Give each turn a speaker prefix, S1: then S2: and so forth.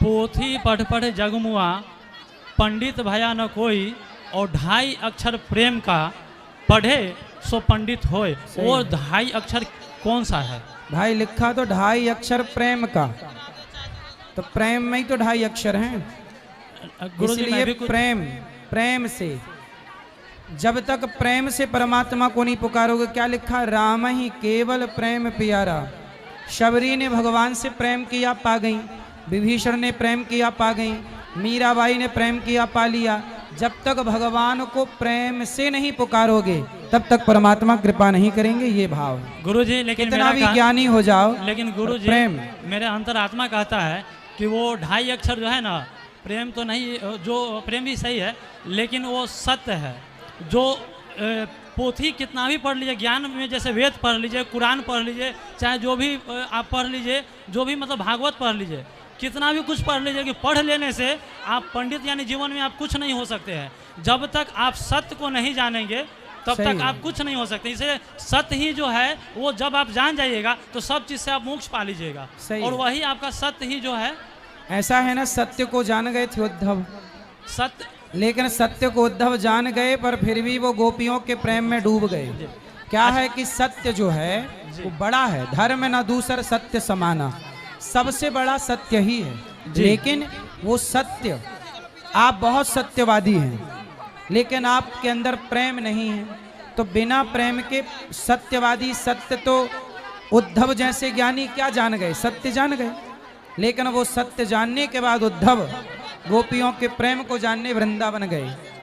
S1: पोथी पढ़ पढ़ जगमुआ, पंडित भया न कोई, और 2.5 अक्षर प्रेम का पढ़े सो पंडित होए। वो 2.5 अक्षर कौन सा है
S2: भाई? लिखा तो 2.5 अक्षर प्रेम का, तो प्रेम में ही तो 2.5 अक्षर हैं।
S1: गुरुजी?
S2: इसलिए प्रेम, प्रेम से, जब तक प्रेम से परमात्मा को नहीं पुकारोगे। क्या लिखा? राम ही केवल प्रेम प्यारा। शबरी ने भगवान से प्रेम किया, पा गई। विभीषण ने प्रेम किया, पा गई। मीराबाई ने प्रेम किया, पा लिया। जब तक भगवान को प्रेम से नहीं पुकारोगे तब तक परमात्मा कृपा नहीं करेंगे। ये भाव
S1: गुरुजी। लेकिन
S2: कितना भी ज्ञानी हो जाओ,
S1: लेकिन गुरुजी
S2: प्रेम,
S1: मेरे अंतरात्मा कहता है कि वो 2.5 अक्षर जो है ना, प्रेम तो नहीं, जो प्रेम भी सही है लेकिन वो सत्य है। जो पोथी कितना भी पढ़ लीजिए, ज्ञान में जैसे वेद पढ़ लीजिए, कुरान पढ़ लीजिए, चाहे जो भी आप पढ़ लीजिए, जो भी मतलब भागवत पढ़ लीजिए, कितना भी कुछ पढ़ लीजिए, कि पढ़ लेने से आप पंडित यानी जीवन में आप कुछ नहीं हो सकते हैं। जब तक आप सत्य को नहीं जानेंगे तब तक आप कुछ नहीं हो सकते। इसलिए सत्य ही जो है वो जब आप जान जाइएगा तो सब चीज़ से आप मोक्ष पा लीजिएगा, और वही आपका सत्य ही जो है।
S2: ऐसा है ना, सत्य को जान गए थे उद्धव,
S1: सत्य,
S2: लेकिन सत्य को उद्धव जान गए पर फिर भी वो गोपियों के प्रेम में डूब गए। क्या है कि सत्य जो है वो बड़ा है, धर्म न दूसर सत्य समाना, सबसे बड़ा सत्य ही है। लेकिन वो सत्य, आप बहुत सत्यवादी हैं लेकिन आपके अंदर प्रेम नहीं है, तो बिना प्रेम के सत्यवादी, सत्य तो उद्धव जैसे ज्ञानी क्या जान गए? सत्य जान गए। लेकिन वो सत्य जानने के बाद उद्धव गोपियों के प्रेम को जानने वृंदावन गए।